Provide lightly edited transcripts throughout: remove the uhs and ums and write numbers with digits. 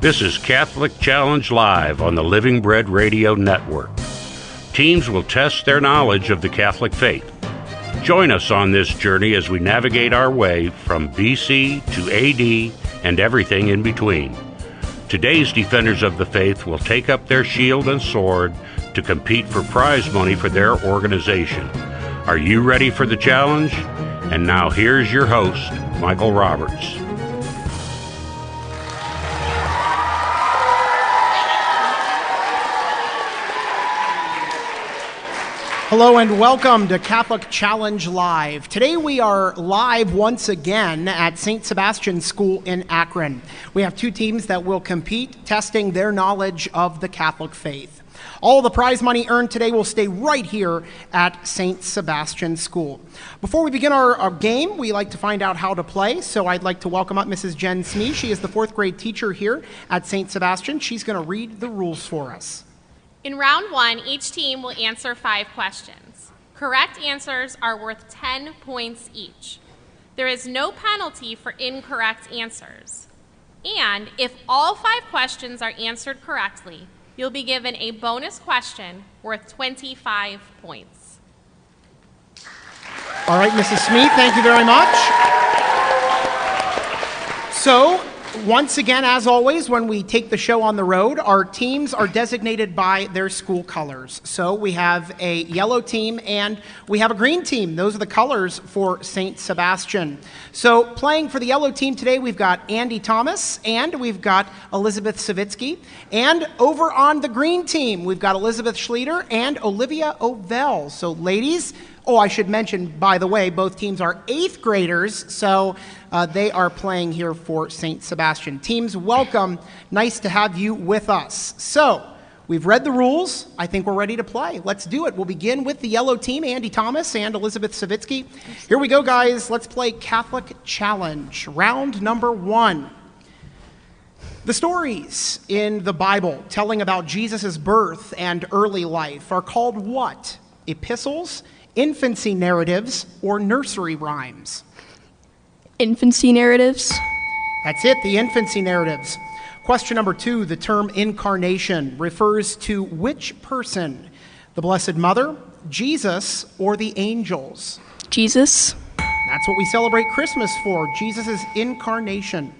This is Catholic Challenge Live on the Living Bread Radio Network. Teams will test their knowledge of the Catholic faith. Join us on this journey as we navigate our way from BC to AD and everything in between. Today's defenders of the faith will take up their shield and sword to compete for prize money for their organization. Are you ready for the challenge? And now here's your host, Michael Roberts. Hello and welcome to Catholic Challenge Live. Today we are live once again at St Sebastian School in Akron. We have two teams that will compete, testing their knowledge of the Catholic faith. All the prize money earned today will stay right here at St Sebastian School. Before we begin our game, we like to find out how to play, so I'd like to welcome up Mrs. Jen Smee. She is the fourth grade teacher here at St Sebastian. She's going to read the rules for us. In round one, each team will answer 5 questions. Correct answers are worth 10 points each. There is no penalty for incorrect answers. And if all 5 questions are answered correctly, you'll be given a bonus question worth 25 points. All right, Mrs. Smee, thank you very much. So, once again, as always, when we take the show on the road, our teams are designated by their school colors. So we have a yellow team and we have a green team. Those are the colors for St. Sebastian. So playing for the yellow team today, we've got Andy Thomas and we've got Elizabeth Savitsky. And over on the green team, we've got Elizabeth Schlueter and Olivia Ovell. So ladies, I should mention, by the way, both teams are 8th graders, so they are playing here for St. Sebastian. Teams, welcome. Nice to have you with us. So, we've read the rules. I think we're ready to play. Let's do it. We'll begin with the yellow team, Andy Thomas and Elizabeth Savitsky. Here we go, guys. Let's play Catholic Challenge. Round number 1. The stories in the Bible telling about Jesus' birth and early life are called what? Epistles, infancy narratives, or nursery rhymes? Infancy narratives. That's it, the infancy narratives. Question number 2, the term incarnation refers to which person? The Blessed Mother, Jesus, or the angels? Jesus. That's what we celebrate Christmas for, Jesus' incarnation.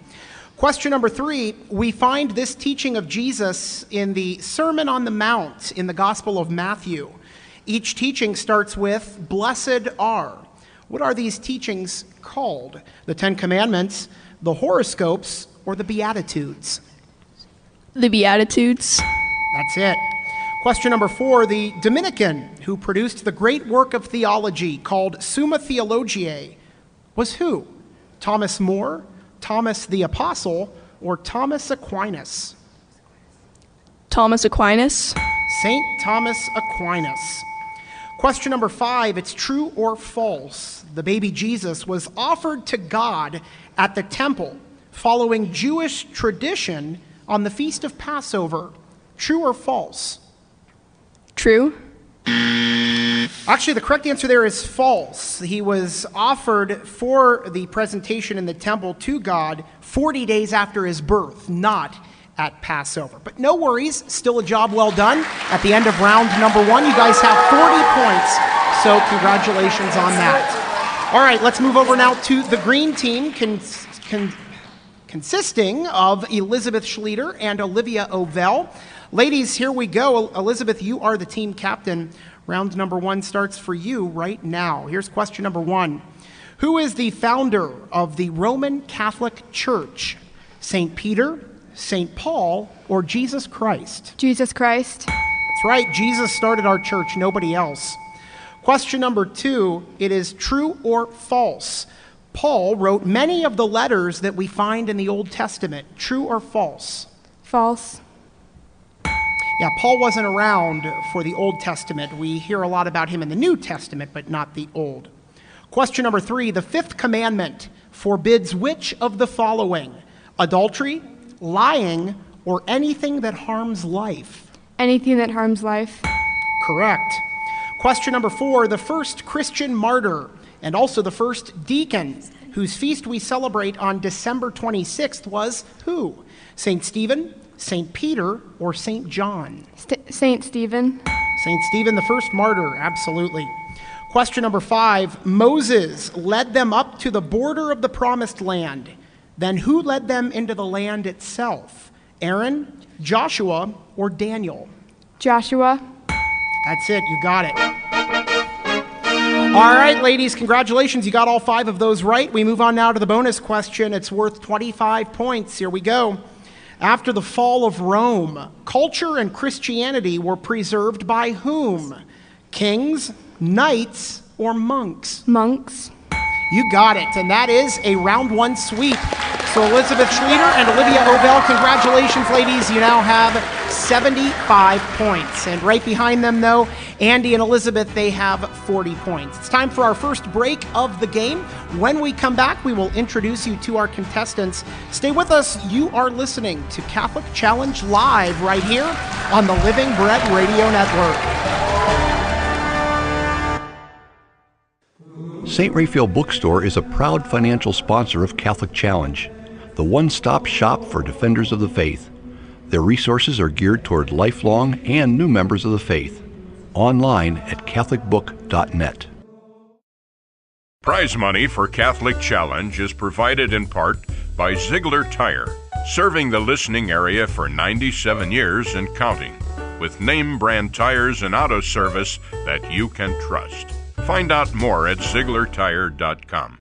Question number 3, we find this teaching of Jesus in the Sermon on the Mount in the Gospel of Matthew. Each teaching starts with, blessed are. What are these teachings called? The 10 Commandments, the horoscopes, or the Beatitudes? The Beatitudes. That's it. Question number 4, the Dominican who produced the great work of theology called Summa Theologiae was who? Thomas More, Thomas the Apostle, or Thomas Aquinas? Thomas Aquinas. St. Thomas Aquinas. Question number 5, it's true or false. The baby Jesus was offered to God at the temple following Jewish tradition on the Feast of Passover. True or false? True. Actually, the correct answer there is false. He was offered for the presentation in the temple to God 40 days after his birth, not at Passover. But no worries, still a job well done. At the end of round number 1, you guys have 40 points, so congratulations on that. All right, let's move over now to the green team, consisting of Elizabeth Schlueter and Olivia Ovell. Ladies, here we go. Elizabeth, you are the team captain. Round number 1 starts for you right now. Here's question number 1. Who is the founder of the Roman Catholic Church? St. Peter, St. Paul, or Jesus Christ? Jesus Christ. That's right, Jesus started our church, nobody else. Question number 2, it is true or false. Paul wrote many of the letters that we find in the Old Testament. True or false? False. Yeah, Paul wasn't around for the Old Testament. We hear a lot about him in the New Testament, but not the Old. Question number 3, the 5th commandment forbids which of the following? Adultery, lying, or anything that harms life? Anything that harms life. Correct. Question number 4, the first Christian martyr and also the first deacon whose feast we celebrate on December 26th was who? St. Stephen, St. Peter, or St. John? St. Stephen. St. Stephen, the first martyr, absolutely. Question number 5. Moses led them up to the border of the promised land. Then who led them into the land itself? Aaron, Joshua, or Daniel? Joshua. That's it. You got it. All right, ladies, congratulations. You got all 5 of those right. We move on now to the bonus question. It's worth 25 points. Here we go. After the fall of Rome, culture and Christianity were preserved by whom? Kings, knights, or monks? Monks. You got it, and that is a round 1 sweep. So Elizabeth Schlueter and Olivia Ovell, congratulations, ladies. You now have 75 points. And right behind them, though, Andy and Elizabeth, they have 40 points. It's time for our first break of the game. When we come back, we will introduce you to our contestants. Stay with us. You are listening to Catholic Challenge Live right here on the Living Bread Radio Network. St. Raphael Bookstore is a proud financial sponsor of Catholic Challenge, the one-stop shop for defenders of the faith. Their resources are geared toward lifelong and new members of the faith. Online at catholicbook.net. Prize money for Catholic Challenge is provided in part by Ziegler Tire, serving the listening area for 97 years and counting, with name brand tires and auto service that you can trust. Find out more at ZieglerTire.com.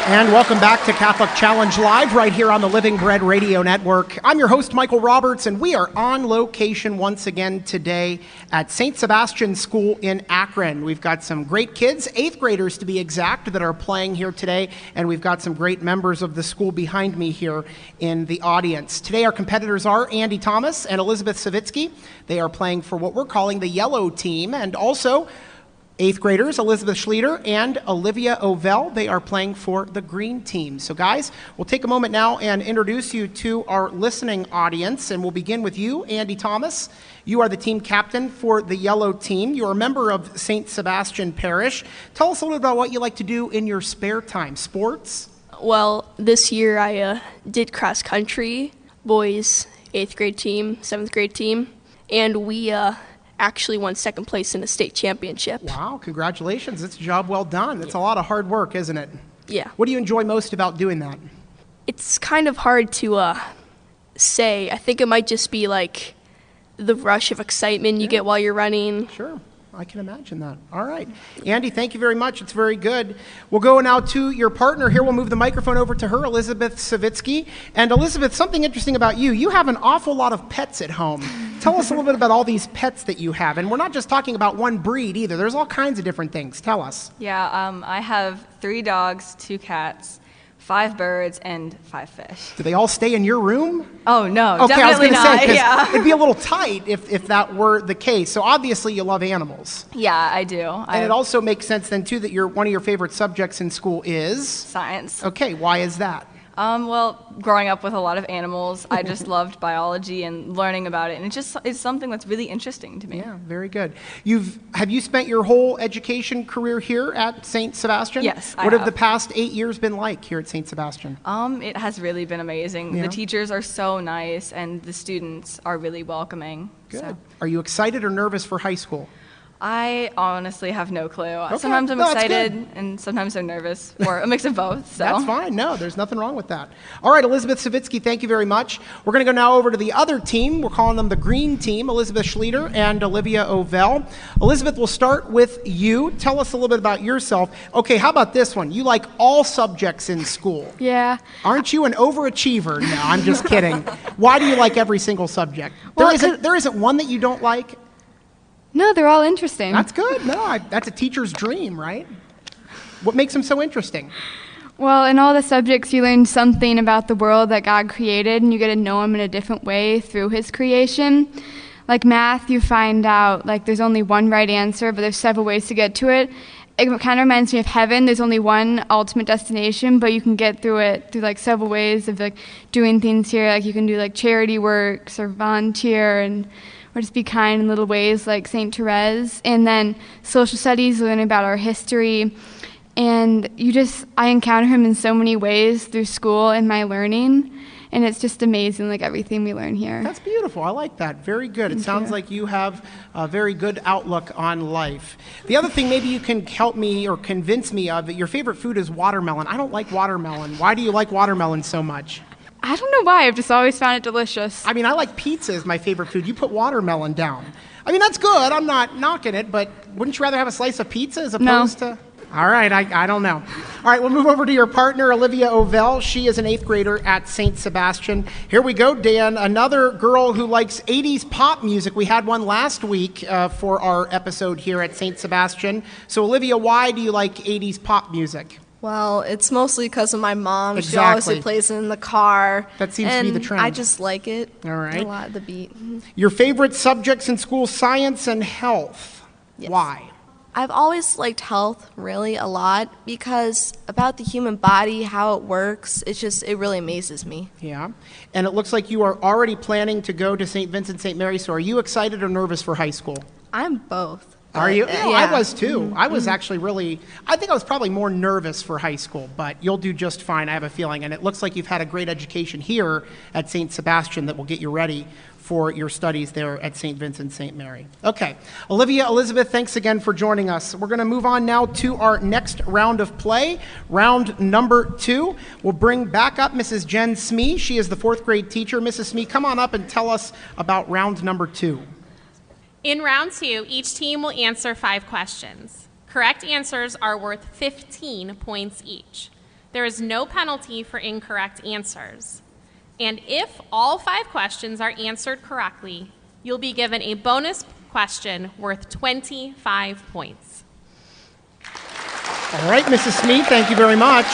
And welcome back to Catholic Challenge Live right here on the Living Bread Radio Network. I'm your host, Michael Roberts, and we are on location once again today at St. Sebastian School in Akron. We've got some great kids, 8th graders to be exact, that are playing here today, and we've got some great members of the school behind me here in the audience. Today our competitors are Andy Thomas and Elizabeth Savitsky. They are playing for what we're calling the yellow team, and also 8th graders, Elizabeth Schlueter and Olivia Ovell, they are playing for the green team. So guys, we'll take a moment now and introduce you to our listening audience, and we'll begin with you, Andy Thomas. You are the team captain for the yellow team. You're a member of St. Sebastian Parish. Tell us a little bit about what you like to do in your spare time. Sports? Well, this year I did cross country, boys 8th grade team, 7th grade team, and we actually won 2nd place in a state championship. Wow, congratulations. It's a job well done. It's a lot of hard work, isn't it? Yeah. What do you enjoy most about doing that? It's kind of hard to say. I think it might just be like the rush of excitement you get while you're running. Sure. I can imagine that. All right. Andy, thank you very much. It's very good. We'll go now to your partner here. We'll move the microphone over to her, Elizabeth Savitsky. And Elizabeth, something interesting about you. You have an awful lot of pets at home. Tell us a little bit about all these pets that you have. And we're not just talking about one breed either. There's all kinds of different things. Tell us. Yeah, I have 3 dogs, 2 cats, 5 birds, and 5 fish. Do they all stay in your room? Oh, no, okay, definitely not. I was going to say, yeah. It'd be a little tight if that were the case. So obviously you love animals. Yeah, I do. And it also makes sense then, too, that one of your favorite subjects in school is? Science. Okay, why is that? Well, growing up with a lot of animals, I just loved biology and learning about it, and it's something that's really interesting to me. Yeah, very good. Have you spent your whole education career here at St. Sebastian? Yes, What have the past 8 years been like here at St. Sebastian? It has really been amazing. Yeah. The teachers are so nice, and the students are really welcoming. Good. So. Are you excited or nervous for high school? I honestly have no clue. Okay. Sometimes I'm No, that's excited, good. and sometimes I'm nervous, or a mix of both. So. That's fine. No, there's nothing wrong with that. All right, Elizabeth Savitsky, thank you very much. We're going to go now over to the other team. We're calling them the green team, Elizabeth Schlueter and Olivia Ovell. Elizabeth, we'll start with you. Tell us a little bit about yourself. Okay, how about this one? You like all subjects in school. Yeah. Aren't you an overachiever? No, I'm just kidding. Why do you like every single subject? Well, there isn't one that you don't like? No, they're all interesting. That's good. No, that's a teacher's dream, right? What makes them so interesting? Well, in all the subjects, you learn something about the world that God created, and you get to know Him in a different way through His creation. Like math, you find out, like, there's only one right answer, but there's several ways to get to it. it kind of reminds me of heaven. There's only one ultimate destination, but you can get through it through like several ways of like doing things here. Like you can do like charity works or volunteer or just be kind in little ways like St. Therese. And then social studies, learn about our history. And I encounter him in so many ways through school and my learning. And it's just amazing, like everything we learn here. That's beautiful. I like that. Very good. It sounds like you have a very good outlook on life. The other thing maybe you can help me or convince me of that your favorite food is watermelon. I don't like watermelon. Why do you like watermelon so much? I don't know why. I've just always found it delicious. I mean, I like pizza as my favorite food. You put watermelon down. I mean, that's good. I'm not knocking it, but wouldn't you rather have a slice of pizza as opposed to... All right, I don't know. All right, we'll move over to your partner, Olivia Ovell. She is an 8th grader at St. Sebastian. Here we go, Dan. Another girl who likes 80s pop music. We had one last week for our episode here at St. Sebastian. So, Olivia, why do you like 80s pop music? Well, it's mostly because of my mom. Exactly. She always plays it in the car. That seems to be the trend. I just like it. All right. A lot, the beat. Your favorite subjects in school, science and health. Yes. Why? I've always liked health really a lot because about the human body, how it works, it really amazes me. Yeah. And it looks like you are already planning to go to St. Vincent St. Mary. So are you excited or nervous for high school? I'm both. Are you? Yeah. I was too. I was actually I think I was probably more nervous for high school, but you'll do just fine, I have a feeling. And it looks like you've had a great education here at St. Sebastian that will get you ready for your studies there at St. Vincent St. Mary. Okay. Olivia, Elizabeth, thanks again for joining us. We're going to move on now to our next round of play, round number 2. We'll bring back up Mrs. Jen Smee. She is the 4th grade teacher. Mrs. Smee, come on up and tell us about round number 2. In round 2, each team will answer 5 questions. Correct answers are worth 15 points each. There is no penalty for incorrect answers. And if all 5 questions are answered correctly, you'll be given a bonus question worth 25 points. All right, Mrs. Smee, thank you very much.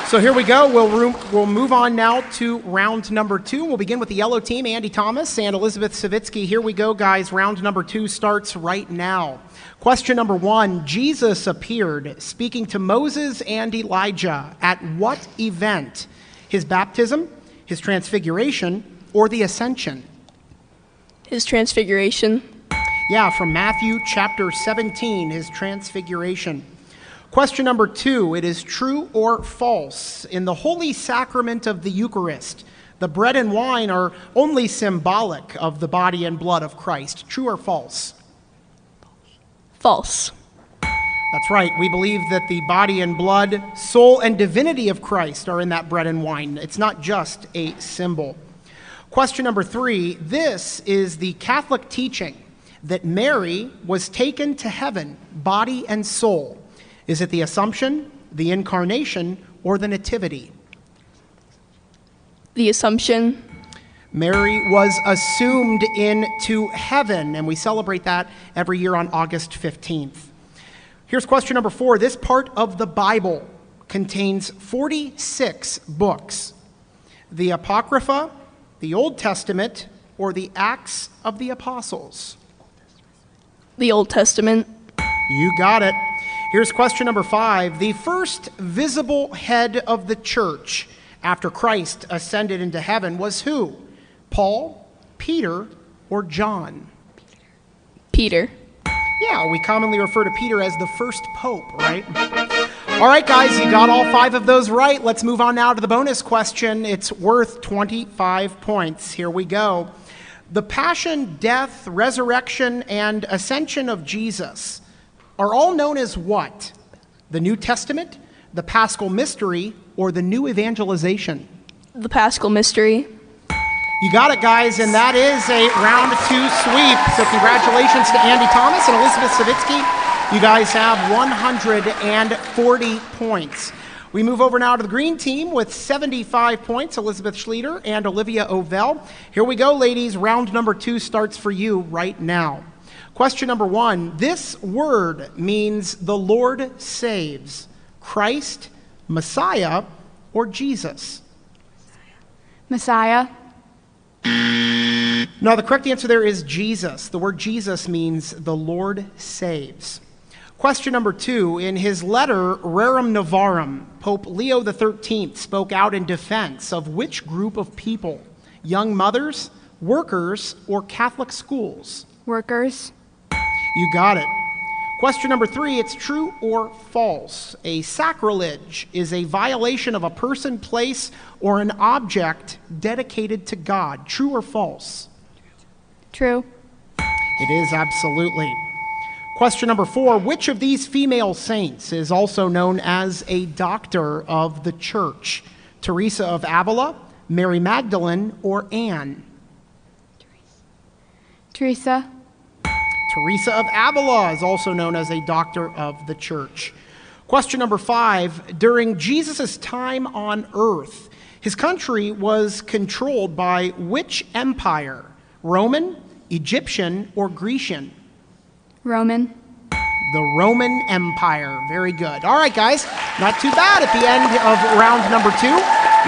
So here we go. We'll move on now to round number 2. We'll begin with the yellow team, Andy Thomas and Elizabeth Savitsky. Here we go, guys. Round number 2 starts right now. Question number 1, Jesus appeared speaking to Moses and Elijah at what event? His baptism, his transfiguration, or the ascension? His transfiguration. Yeah, from Matthew chapter 17, his transfiguration. Question number 2, it is true or false. In the holy sacrament of the Eucharist, the bread and wine are only symbolic of the body and blood of Christ. True or false? False. That's right. We believe that the body and blood, soul and divinity of Christ are in that bread and wine. It's not just a symbol. Question number 3, this is the Catholic teaching that Mary was taken to heaven, body and soul. Is it the Assumption, the Incarnation, or the Nativity? The Assumption. Mary was assumed into heaven, and we celebrate that every year on August 15th. Here's question number 4. This part of the Bible contains 46 books. The Apocrypha, the Old Testament, or the Acts of the Apostles? The Old Testament. You got it. Here's question number 5. The first visible head of the church after Christ ascended into heaven was who? Paul, Peter, or John? Peter. Yeah, we commonly refer to Peter as the first pope, right? All right, guys, you got all 5 of those right. Let's move on now to the bonus question. It's worth 25 points. Here we go. The passion, death, resurrection, and ascension of Jesus are all known as what? The New Testament, the Paschal Mystery, or the New Evangelization? The Paschal Mystery. You got it, guys, and that is a round 2 sweep. So congratulations to Andy Thomas and Elizabeth Savitsky. You guys have 140 points. We move over now to the green team with 75 points, Elizabeth Schlueter and Olivia Ovell. Here we go, ladies. Round number 2 starts for you right now. Question number 1. This word means the Lord saves. Christ, Messiah, or Jesus? Messiah. No, the correct answer there is Jesus. The word Jesus means the Lord saves. Question number 2, in his letter Rerum Novarum, Pope Leo XIII spoke out in defense of which group of people? Young mothers, workers, or Catholic schools? Workers. You got it. Question number 3, it's true or false. A sacrilege is a violation of a person, place, or an object dedicated to God. True or false? True. It is absolutely. Question number 4, which of these female saints is also known as a doctor of the church? Teresa of Avila, Mary Magdalene, or Anne? Teresa. Teresa of Avila is also known as a doctor of the church. Question number 5, during Jesus' time on earth, his country was controlled by which empire? Roman, Egyptian, or Grecian? Roman. The Roman Empire. Very good. All right, guys, not too bad. At the end of round number 2,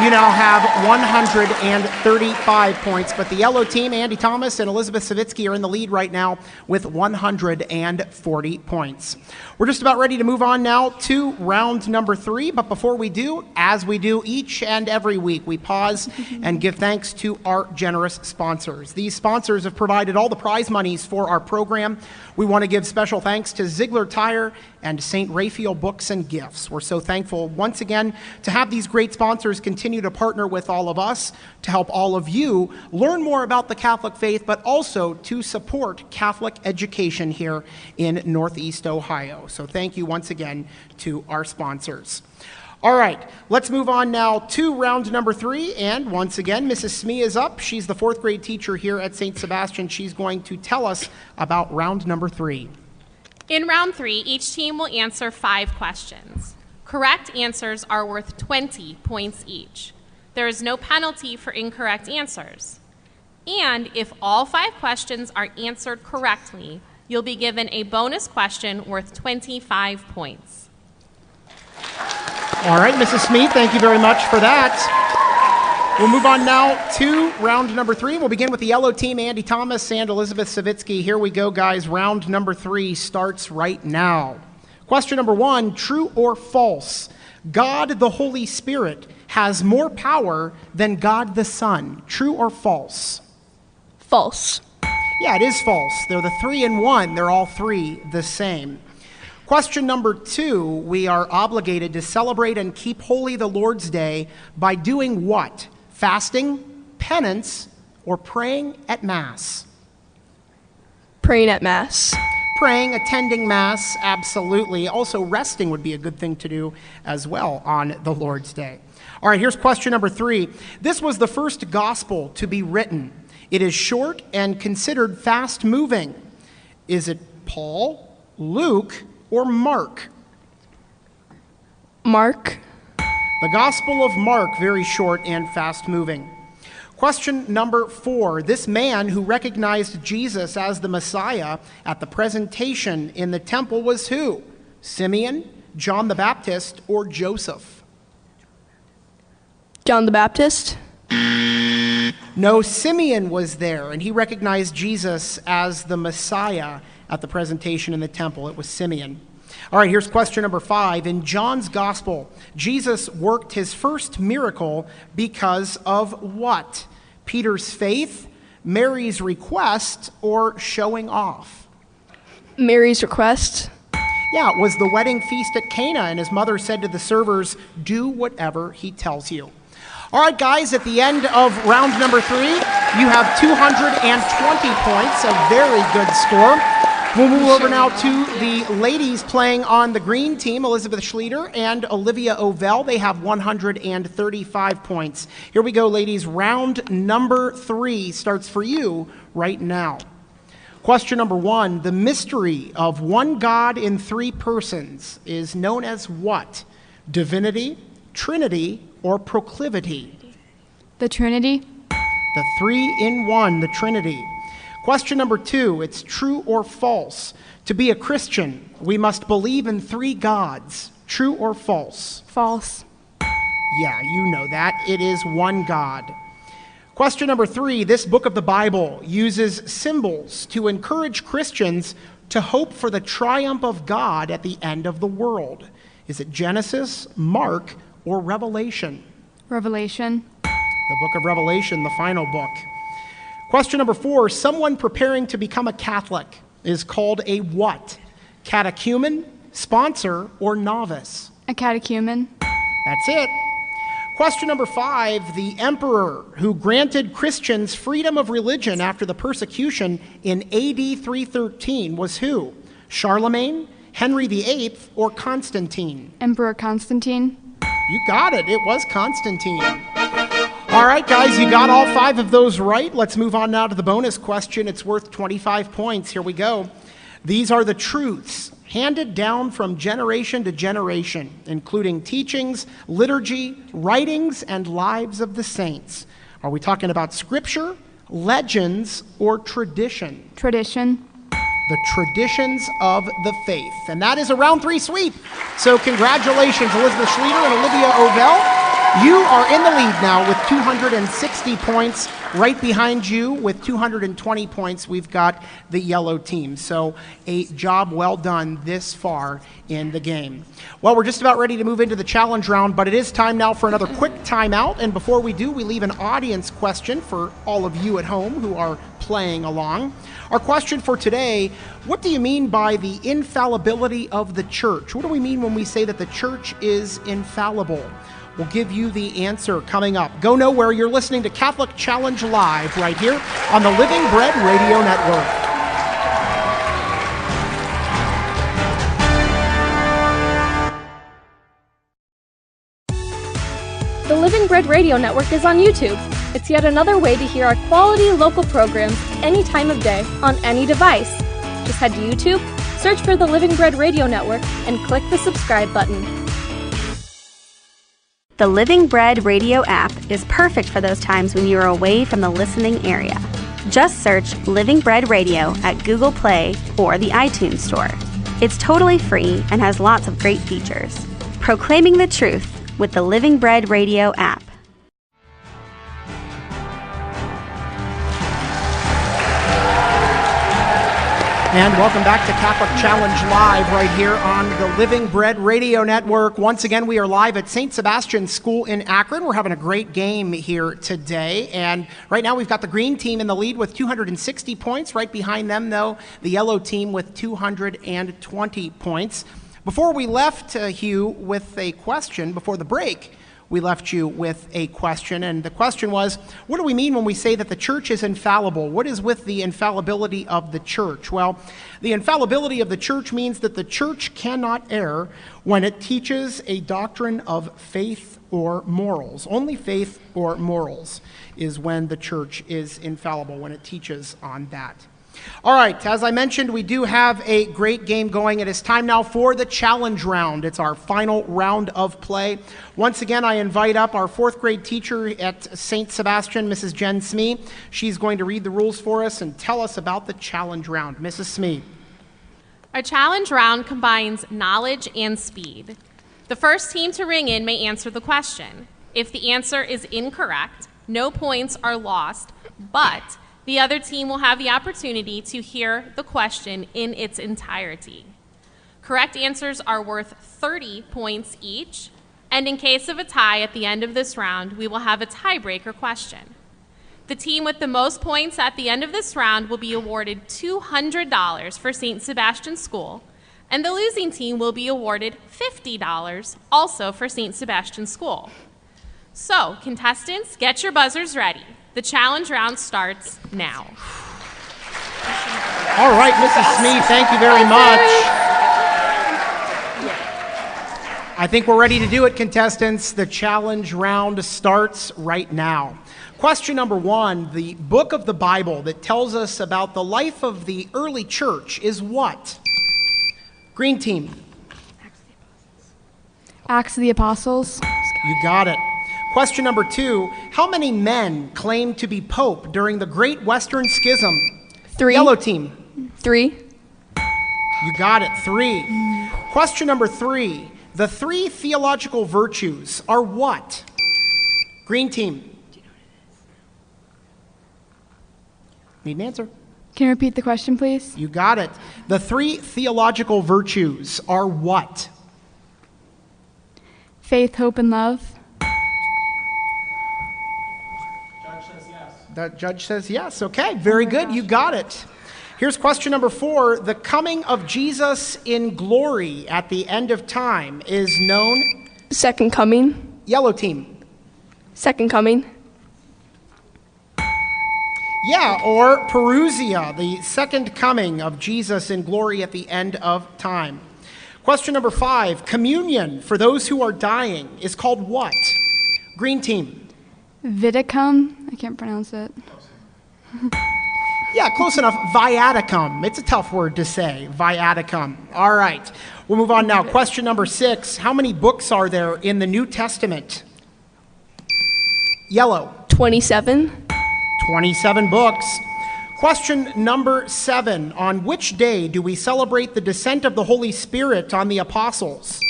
you now have 135 points, but the yellow team, Andy Thomas and Elizabeth Savitsky, are in the lead right now with 140 points. We're just about ready to move on now to round number 3, but before we do, as we do each and every week, we pause and give thanks to our generous sponsors. These sponsors have provided all the prize monies for our program. We want to give special thanks to Ziegler Tire and St. Raphael Books and Gifts. We're so thankful once again to have these great sponsors continue to partner with all of us to help all of you learn more about the Catholic faith, but also to support Catholic education here in Northeast Ohio. So thank you once again to our sponsors. All right, let's move on now to round number 3. And once again, Mrs. Smee is up. She's the 4th grade teacher here at St. Sebastian. She's going to tell us about round number 3. In round 3, each team will answer 5 questions. Correct answers are worth 20 points each. There is no penalty for incorrect answers. And if all 5 questions are answered correctly, you'll be given a bonus question worth 25 points. All right, Mrs. Smee, thank you very much for that. We'll move on now to round number 3. We'll begin with the yellow team, Andy Thomas and Elizabeth Savitsky. Here we go, guys. Round number 3 starts right now. Question number 1, true or false? God the Holy Spirit has more power than God the Son. True or false? False. Yeah, it is false. They're the 3 in 1. They're all 3 the same. Question number 2, we are obligated to celebrate and keep holy the Lord's Day by doing what? Fasting, penance, or praying at Mass? Praying at Mass. Praying, attending Mass, absolutely. Also, resting would be a good thing to do as well on the Lord's Day. All right, here's question number 3. This was the first gospel to be written. It is short and considered fast-moving. Is it Paul, Luke, or Mark? Mark. The Gospel of Mark, very short and fast-moving. Question number 4. This man who recognized Jesus as the Messiah at the presentation in the temple was who? Simeon, John the Baptist, or Joseph? John the Baptist. No, Simeon was there, and he recognized Jesus as the Messiah at the presentation in the temple. It was Simeon. All right, here's question number 5. In John's Gospel, Jesus worked his first miracle because of what? Peter's faith, Mary's request, or showing off? Mary's request. Yeah, it was the wedding feast at Cana, and his mother said to the servers, do whatever he tells you. All right, guys, at the end of round number 3, you have 220 points, a very good score. We'll move over now to the ladies playing on the green team, Elizabeth Schlueter and Olivia Ovell. They have 135 points. Here we go, ladies. Round number 3 starts for you right now. Question number 1, the mystery of one God in 3 persons is known as what? Divinity, Trinity, or proclivity? The Trinity. The 3 in 1, the Trinity. Question number 2, it's true or false. To be a Christian, we must believe in 3 gods. True or false? False. Yeah, you know that. It is one God. Question number 3, this book of the Bible uses symbols to encourage Christians to hope for the triumph of God at the end of the world? Is it Genesis, Mark, or Revelation? Revelation. The book of Revelation, the final book. Question number 4, someone preparing to become a Catholic is called a what? Catechumen, sponsor, or novice? A catechumen. That's it. Question number 5, the emperor who granted Christians freedom of religion after the persecution in AD 313 was who? Charlemagne, Henry VIII, or Constantine? Emperor Constantine. You got it. It was Constantine. All right, guys, you got all 5 of those right. Let's move on now to the bonus question. It's worth 25 points. Here we go. These are the truths handed down from generation to generation, including teachings, liturgy, writings, and lives of the saints. Are we talking about scripture, legends, or tradition? Tradition. The traditions of the faith. And that is a round 3 sweep. So congratulations, Elizabeth Schlueter and Olivia Ovell. You are in the lead now with 260 points. Right behind you with 220 points, we've got the yellow team. So a job well done this far in the game. Well, we're just about ready to move into the challenge round, but it is time now for another quick timeout. And before we do, we leave an audience question for all of you at home who are playing along. Our question for today, what do you mean by the infallibility of the church? What do we mean when we say that the church is infallible? We'll give you the answer coming up. Go nowhere. You're listening to Catholic Challenge Live right here on the Living Bread Radio Network. The Living Bread Radio Network is on YouTube. It's yet another way to hear our quality local programs any time of day on any device. Just head to YouTube, search for the Living Bread Radio Network, and click the subscribe button. The Living Bread Radio app is perfect for those times when you are away from the listening area. Just search Living Bread Radio at Google Play or the iTunes Store. It's totally free and has lots of great features. Proclaiming the truth with the Living Bread Radio app. And welcome back to Catholic Challenge Live right here on the Living Bread Radio Network. Once again, we are live at St Sebastian School in Akron. We're having a great game here today. And right now we've got the green team in the lead with 260 points. Right behind them, though, the yellow team with 220 points. Before we left Hugh with a question, before the break, we left you with a question, and the question was, what do we mean when we say that the church is infallible? What is with the infallibility of the church? Well, the infallibility of the church means that the church cannot err when it teaches a doctrine of faith or morals. Only faith or morals is when the church is infallible, when it teaches on that. All right, as I mentioned, we do have a great game going. It is time now for the challenge round. It's our final round of play. Once again, I invite up our 4th grade teacher at St. Sebastian, Mrs. Jen Smee. She's going to read the rules for us and tell us about the challenge round. Mrs. Smee. Our challenge round combines knowledge and speed. The first team to ring in may answer the question. If the answer is incorrect, no points are lost, but the other team will have the opportunity to hear the question in its entirety. Correct answers are worth 30 points each, and in case of a tie at the end of this round, we will have a tiebreaker question. The team with the most points at the end of this round will be awarded $200 for St. Sebastian School, and the losing team will be awarded $50 also for St. Sebastian School. So, contestants, get your buzzers ready. The challenge round starts now. All right, Mrs. Smee, thank you very much. I think we're ready to do it, contestants. The challenge round starts right now. Question number 1, the book of the Bible that tells us about the life of the early church is what? Green team. Acts of the Apostles. You got it. Question number 2, how many men claimed to be pope during the Great Western Schism? 3. Yellow team. 3. You got it, 3. Question number 3, the 3 theological virtues are what? Green team. Need an answer? Can you repeat the question, please? You got it. The 3 theological virtues are what? Faith, hope, and love. Judge says yes. The judge says yes. Okay, very good. You got it. Here's question number 4. The coming of Jesus in glory at the end of time is known... Second coming. Yellow team. Second coming. Yeah, or Perusia, the second coming of Jesus in glory at the end of time. Question number 5. Communion for those who are dying is called what? Green team. Viticum. I can't pronounce it. Yeah, close enough. Viaticum. It's a tough word to say. Viaticum. All right. We'll move on now. Question number 6. How many books are there in the New Testament? Yellow. 27. 27 books. Question number 7. On which day do we celebrate the descent of the Holy Spirit on the apostles?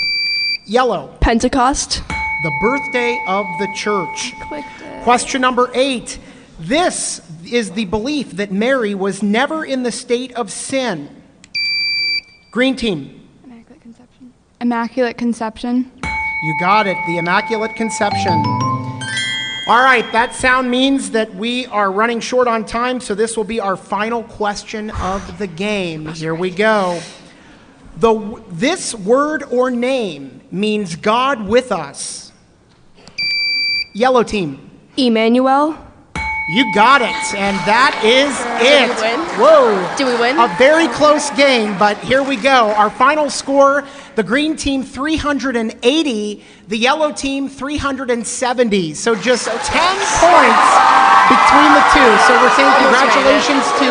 Yellow. Pentecost. The birthday of the church. Clicked it. Question number 8. This is the belief that Mary was never in the state of sin. Green team. Immaculate Conception. Immaculate Conception. You got it. The Immaculate Conception. All right, that sound means that we are running short on time, so this will be our final question of the game. Here we go. This word or name means God with us. Yellow team. Emmanuel. You got it, and that is it. Did we win? Whoa. Did we win? A very close game, but here we go. Our final score, the green team 380, the yellow team 370. So just 10 points between the two. So we're saying congratulations to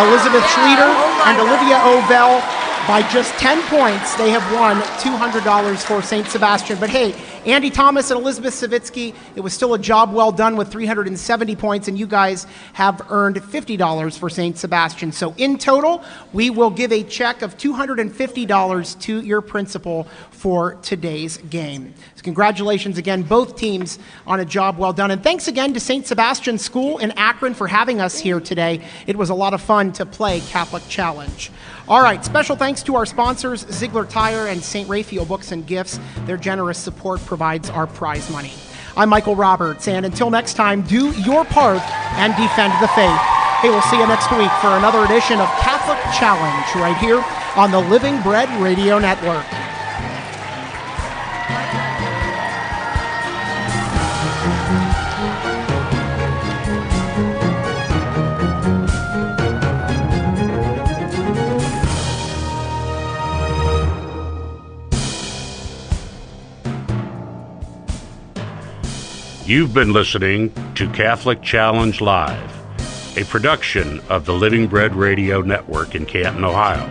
Elizabeth Schlueter and Olivia Ovell. By just 10 points, they have won $200 for St. Sebastian. But hey, Andy Thomas and Elizabeth Savitsky, it was still a job well done with 370 points, and you guys have earned $50 for St. Sebastian. So in total, we will give a check of $250 to your principal for today's game. So congratulations again, both teams, on a job well done. And thanks again to St. Sebastian School in Akron for having us here today. It was a lot of fun to play Catholic Challenge. All right, special thanks to our sponsors, Ziegler Tire and St. Raphael Books and Gifts. Their generous support provides our prize money. I'm Michael Roberts, and until next time, do your part and defend the faith. Hey, we'll see you next week for another edition of Catholic Challenge right here on the Living Bread Radio Network. You've been listening to Catholic Challenge Live, a production of the Living Bread Radio Network in Canton, Ohio.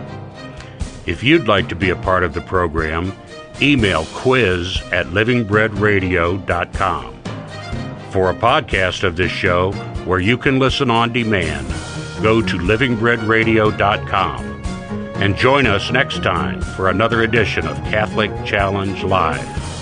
If you'd like to be a part of the program, email quiz@livingbreadradio.com. For a podcast of this show where you can listen on demand, go to livingbreadradio.com and join us next time for another edition of Catholic Challenge Live.